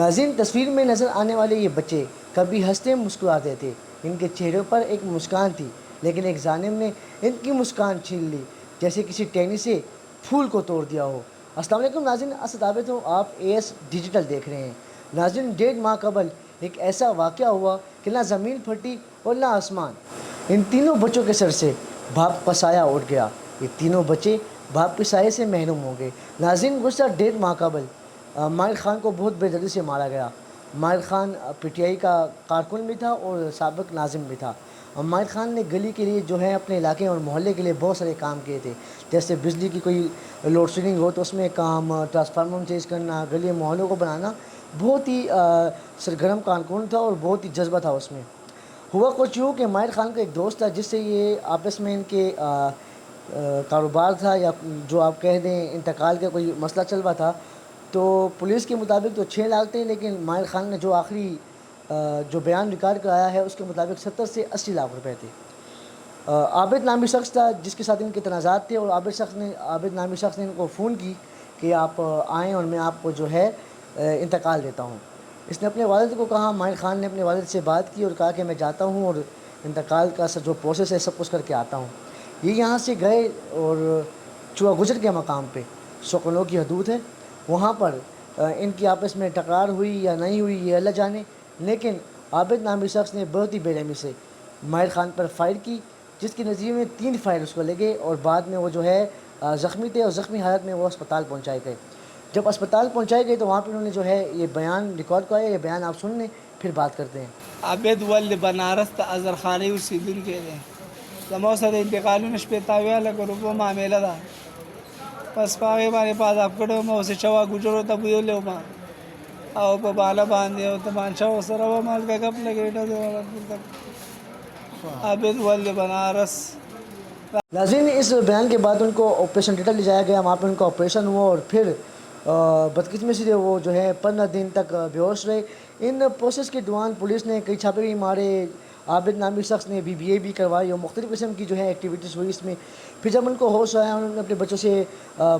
ناظرین، تصویر میں نظر آنے والے یہ بچے کبھی ہنستے مسکراتے تھے، ان کے چہروں پر ایک مسکان تھی، لیکن ایک ظالم نے ان کی مسکان چھین لی، جیسے کسی ٹہنی سے پھول کو توڑ دیا ہو۔ السلام علیکم ناظرین، اسد عابد ہوں، آپ AS ڈیجیٹل دیکھ رہے ہیں۔ ناظرین، 1.5 ماہ قبل ایک ایسا واقعہ ہوا کہ نہ زمین پھٹی اور نہ آسمان۔ ان تینوں بچوں کے سر سے باپ کا سایہ اٹھ گیا، یہ تینوں بچے باپ کے سائے سے محروم ہو گئے۔ ناظرین، گزشتہ 1.5 ماہ قبل ماہر خان کو بہت بے دردی سے مارا گیا۔ ماہر خان PTI کا کارکن بھی تھا اور سابق ناظم بھی تھا۔ ماہر خان نے گلی کے لیے جو ہے اپنے علاقے اور محلے کے لیے بہت سارے کام کیے تھے، جیسے بجلی کی کوئی لوڈ شیڈنگ ہو تو اس میں کام، ٹرانسفارمر چینج کرنا، گلی محلوں کو بنانا۔ بہت ہی سرگرم کارکن تھا اور بہت ہی جذبہ تھا اس میں۔ ہوا کچھ یوں کہ ماہر خان کا ایک دوست تھا جس سے یہ آپس میں ان کے کاروبار تھا، یا جو آپ کہہ دیں انتقال کا کوئی مسئلہ چل رہا تھا۔ تو پولیس کے مطابق تو 6 لاکھ تھے، لیکن ماہر خان نے جو آخری جو بیان ریکارڈ کرایا ہے اس کے مطابق 70 سے 80 لاکھ روپے تھے۔ عابد نامی شخص تھا جس کے ساتھ ان کے تنازعات تھے، اور عابد نامی شخص نے ان کو فون کی کہ آپ آئیں اور میں آپ کو جو ہے انتقال دیتا ہوں۔ اس نے اپنے والد کو کہا، ماہر خان نے اپنے والد سے بات کی اور کہا کہ میں جاتا ہوں اور انتقال کا جو پروسیس ہے سب کچھ کر کے آتا ہوں۔ یہ یہاں سے گئے اور چوہا گجر کے مقام پہ 100 کلو کی حدود ہے، وہاں پر ان کی آپس میں تکرار ہوئی یا نہیں ہوئی یہ اللہ جانے، لیکن عابد نامی شخص نے بہت ہی بے رحمی سے ماہر خان پر فائر کی، جس کے نتیجے میں 3 فائر اس کو لگے اور بعد میں وہ جو ہے زخمی تھے اور زخمی حالت میں وہ اسپتال پہنچائے گئے۔ جب اسپتال پہنچائے گئے تو وہاں پہ انہوں نے جو ہے یہ بیان ریکارڈ کرایا، یہ بیان آپ سن لیں پھر بات کرتے ہیں۔ عابد ول بنارس ته ازرخاني اوسېدونکی دی. زما سره د انتقالونو شپېته اویا لکه روپو معامله ده. پس په هغې باندې په عذاب کړی وم، اوس یې چوا ګوجرو ته بویولی وم او په باله باندې او تمانچه ورسره وم، هلته ګپ لګېده دی. عابد ول بنارس. ناظرین، اس بیان کے بعد ان کو آپریشن تھیٹر لے جایا گیا، وہاں پہ ان کا آپریشن ہوا اور پھر بدقسمتی سے وہ جو ہے 15 دن تک بے ہوش رہے۔ ان پروسیس کے دوران پولیس نے کئی چھاپے بھی مارے، عابد نامی شخص نے BBA بھی کروائی اور مختلف قسم کی جو ہے ایکٹیویٹیز ہوئی اس میں۔ پھر جب ان کو ہوش آیا انہوں نے اپنے بچوں سے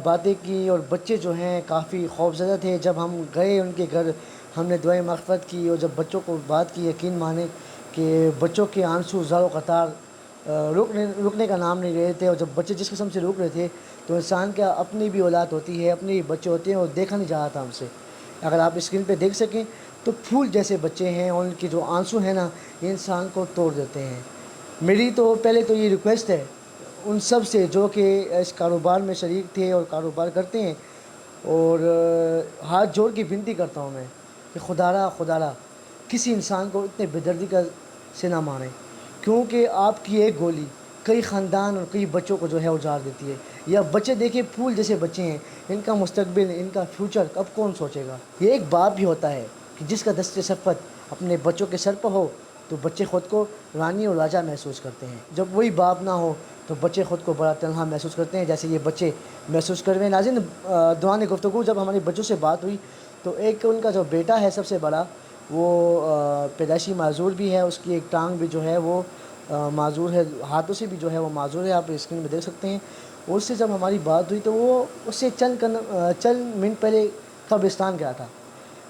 باتیں کی، اور بچے جو ہیں کافی خوفزدہ تھے۔ جب ہم گئے ان کے گھر، ہم نے دعائیں مغفرت کی، اور جب بچوں کو بات کی، یقین مانے کہ بچوں کے آنسو زار و قطار رکنے کا نام نہیں رہے تھے۔ اور جب بچے جس قسم سے روک رہے تھے تو انسان کا اپنی بھی اولاد ہوتی ہے، اپنے بھی بچے ہوتے ہیں، اور دیکھا نہیں جا رہا تھا ہم سے۔ اگر آپ اسکرین پہ دیکھ سکیں تو پھول جیسے بچے ہیں، اور ان کے جو آنسو ہیں نا یہ انسان کو توڑ دیتے ہیں۔ میری تو پہلے تو یہ ریکویسٹ ہے ان سب سے جو کہ اس کاروبار میں شریک تھے اور کاروبار کرتے ہیں، اور ہاتھ جوڑ کے بنتی کرتا ہوں میں کہ خدا را کسی انسان کو اتنے بے دردی سے نہ ماریں، کیونکہ آپ کی ایک گولی کئی خاندان اور کئی بچوں کو جو ہے اجاڑ دیتی ہے۔ یا بچے دیکھیں پھول جیسے بچے ہیں، ان کا مستقبل، ان کا فیوچر اب کون سوچے گا؟ یہ ایک باپ بھی ہوتا ہے کہ جس کا دست شفقت اپنے بچوں کے سر پر ہو تو بچے خود کو رانی اور راجا محسوس کرتے ہیں، جب وہی باپ نہ ہو تو بچے خود کو بڑا تنہا محسوس کرتے ہیں، جیسے یہ بچے محسوس کر رہے ہیں۔ ناظرین، دوران گفتگو جب ہمارے بچوں سے بات ہوئی تو ایک ان کا جو بیٹا ہے سب سے بڑا، وہ پیدائشی معذور بھی ہے، اس کی ایک ٹانگ بھی جو ہے وہ معذور ہے، ہاتھوں سے بھی جو ہے وہ معذور ہے، آپ اسکرین میں دیکھ سکتے ہیں۔ اس سے جب ہماری بات ہوئی تو وہ اس سے چند منٹ پہلے قبرستان گیا تھا۔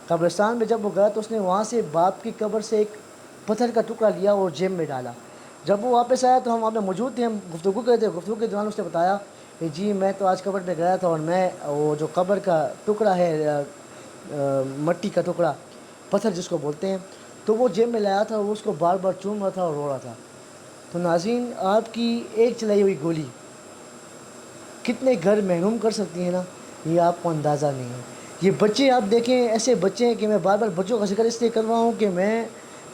قبرستان میں جب وہ گیا تو اس نے وہاں سے باپ کی قبر سے ایک پتھر کا ٹکڑا لیا اور جیب میں ڈالا۔ جب وہ واپس آیا تو ہم وہاں پہ موجود تھے، ہم گفتگو کر رہے تھے۔ گفتگو کے دوران اس نے بتایا کہ جی میں تو آج قبر پہ گیا تھا، اور میں وہ جو قبر کا ٹکڑا ہے، مٹی کا ٹکڑا، پتھر جس کو بولتے ہیں، تو وہ جیب میں لایا تھا، وہ اس کو بار بار چوم رہا تھا اور رو رہا تھا۔ تو ناظرین، آپ کی ایک چلائی ہوئی گولی کتنے گھر محروم کر سکتی ہے نا، یہ آپ کو اندازہ نہیں ہے۔ یہ بچے آپ دیکھیں، ایسے بچے ہیں کہ میں بار بار بچوں کا ذکر اس لیے کر رہا ہوں کہ میں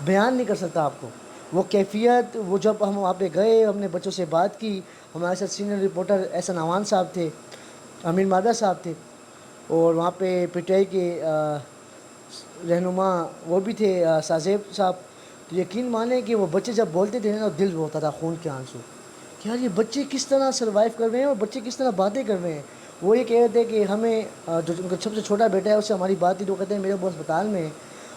بیان نہیں کر سکتا آپ کو وہ کیفیت۔ وہ جب ہم وہاں پہ گئے، ہم نے بچوں سے بات کی، ہمارے ساتھ سینئر رپورٹر احسن امان صاحب تھے، امین مادہ صاحب تھے، اور وہاں پہ PTI کے رہنما وہ بھی تھے سازیب صاحب۔ تو یقین مانیں کہ وہ بچے جب بولتے تھے نا دل روتا تھا، خون کے آنسو، کہ یار یہ بچے کس طرح سروائیو کر رہے ہیں اور بچے کس طرح باتیں کر رہے ہیں۔ وہ یہ کہہ رہے تھے کہ ہمیں جو ان کا سب سے چھوٹا بیٹا ہے اس سے ہماری بات تھی، تو وہ کہتے ہیں میرے وہ اسپتال میں ہیں،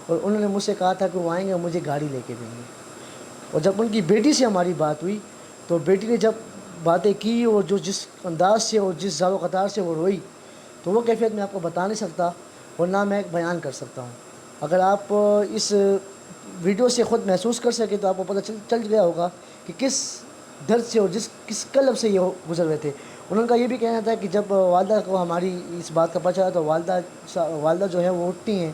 اور انہوں نے مجھ سے کہا تھا کہ وہ آئیں گے اور مجھے گاڑی لے کے دیں گے۔ اور جب ان کی بیٹی سے ہماری بات ہوئی تو بیٹی نے جب باتیں کی اور جو جس انداز سے اور جس زار و قطار سے وہ روئی، تو وہ کیفیت میں آپ کو بتا نہیں سکتا اور نہ میں بیان کر سکتا ہوں۔ اگر آپ اس ویڈیو سے خود محسوس کر سکے تو آپ کو پتہ چل گیا ہوگا کہ کس درد سے اور کس قلب سے یہ گزر رہے تھے. انہوں کا یہ بھی کہنا تھا کہ جب والدہ کو ہماری اس بات کا پتہ چلا تو والدہ جو ہے وہ اٹھتی ہیں,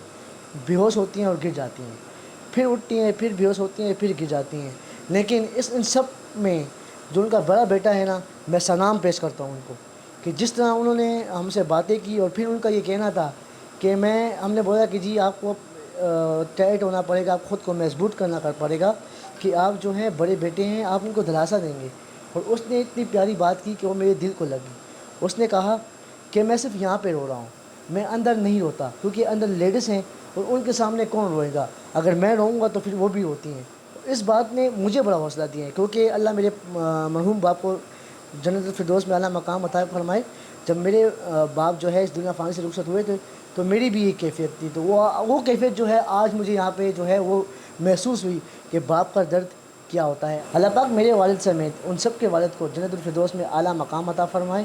بے ہوش ہوتی ہیں اور گر جاتی ہیں, پھر اٹھتی ہیں, پھر بے ہوش ہوتی ہیں, پھر گر جاتی ہیں. لیکن ان سب میں جو ان کا بڑا بیٹا ہے نا, میں سلام پیش کرتا ہوں ان کو کہ جس طرح انہوں نے ہم سے باتیں کی. اور پھر ان کا یہ کہنا تھا کہ ہم نے بولا کہ جی آپ کو ٹائٹ ہونا پڑے گا, آپ خود کو مضبوط کرنا پڑے گا کہ آپ جو ہیں بڑے بیٹے ہیں, آپ ان کو دلاسا دیں گے. اور اس نے اتنی پیاری بات کی کہ وہ میرے دل کو لگی. اس نے کہا کہ میں صرف یہاں پہ رو رہا ہوں, میں اندر نہیں روتا, کیونکہ اندر لیڈیز ہیں اور ان کے سامنے کون روئے گا, اگر میں روؤں گا تو پھر وہ بھی روتی ہیں. اس بات نے مجھے بڑا حوصلہ دیا ہے, کیونکہ اللہ میرے مرحوم باپ کو جنت الفردوس میں اعلیٰ مقام عطا فرمائے. جب میرے باپ جو ہے اس دنیا فانی سے رخصت ہوئے تھے تو میری بھی ایک کیفیت تھی, تو وہ کیفیت جو ہے آج مجھے یہاں پہ جو ہے وہ محسوس ہوئی کہ باپ کا درد کیا ہوتا ہے. اللہ پاک میرے والد سمیت ان سب کے والد کو جنت الفردوس میں اعلیٰ مقام عطا فرمائے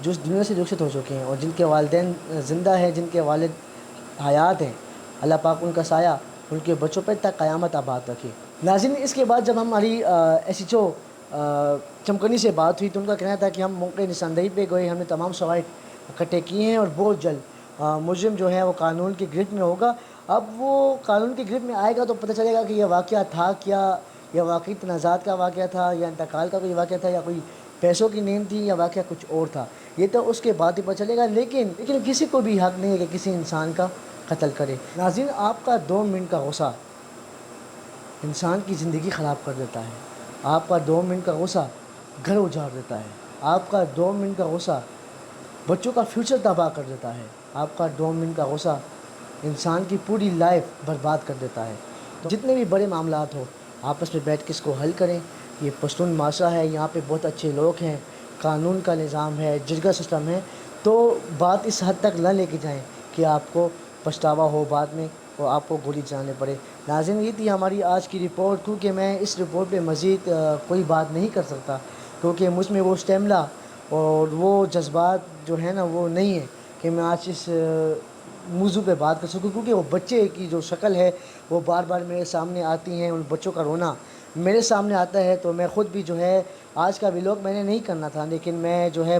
جو اس دنیا سے رخصت ہو چکے ہیں, اور جن کے والدین زندہ ہیں, جن کے والد حیات ہیں, اللہ پاک ان کا سایہ ان کے بچوں پر تک قیامت آباد رکھے. ناظرین, اس کے بعد جب ہماری ایس ایچ او چمکنی سے بات ہوئی تو ان کا کہنا تھا کہ ہم موقع نشاندہی پہ گئے, ہم نے تمام شواہد اکٹھے کیے ہیں اور بہت جلد مجرم جو ہے وہ قانون کی گرفت میں ہوگا. اب وہ قانون کی گرفت میں آئے گا تو پتہ چلے گا کہ یہ واقعہ تھا کیا, یا واقعی تنازعات کا واقعہ تھا, یا انتقال کا کوئی واقعہ تھا, یا کوئی پیسوں کی نیند تھی, یا واقعہ کچھ اور تھا. یہ تو اس کے بعد ہی پتہ چلے گا. لیکن کسی کو بھی حق نہیں ہے کہ کسی انسان کا قتل کرے. ناظرین, آپ کا 2 منٹ کا غصہ انسان کی زندگی خراب کر دیتا ہے. آپ کا 2 منٹ کا غصہ گھر اجاڑ دیتا ہے. آپ کا 2 منٹ کا غصہ بچوں کا فیوچر تباہ کر دیتا ہے. آپ کا 2 منٹ کا غصہ انسان کی پوری لائف برباد کر دیتا ہے. تو جتنے بھی بڑے معاملات ہو آپس میں بیٹھ کے اس کو حل کریں. یہ پشتون معاشرہ ہے, یہاں پہ بہت اچھے لوگ ہیں, قانون کا نظام ہے, جرگہ سسٹم ہے, تو بات اس حد تک نہ لے کے جائیں کہ آپ کو پچھتاوا ہو بعد میں اور آپ کو گولی چلانے پڑے. ناظرین, یہ تھی ہماری آج کی رپورٹ, کیونکہ میں اس رپورٹ پہ مزید کوئی بات نہیں کر سکتا, کیونکہ مجھ میں وہ اسٹیمنا اور وہ جذبات جو ہے نا وہ نہیں ہے کہ میں آج اس موضوع پہ بات کر سکوں. کیونکہ وہ بچے کی جو شکل ہے وہ بار بار میرے سامنے آتی ہیں, ان بچوں کا رونا میرے سامنے آتا ہے. تو میں خود بھی جو ہے آج کا ولاگ میں نے نہیں کرنا تھا, لیکن میں جو ہے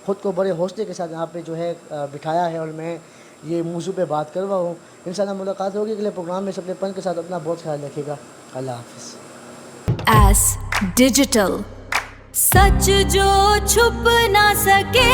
خود کو بڑے حوصلے کے ساتھ یہاں پہ جو ہے بٹھایا ہے, اور میں یہ موضوع پہ بات کر رہا ہوں. انشاءاللہ ملاقات ہوگی اگلے پروگرام میں. سب اپنے پن کے ساتھ اپنا بہت خیال رکھے گا. اللہ حافظ. ایس ڈیجیٹل, سچ جو چھپ نہ سکے.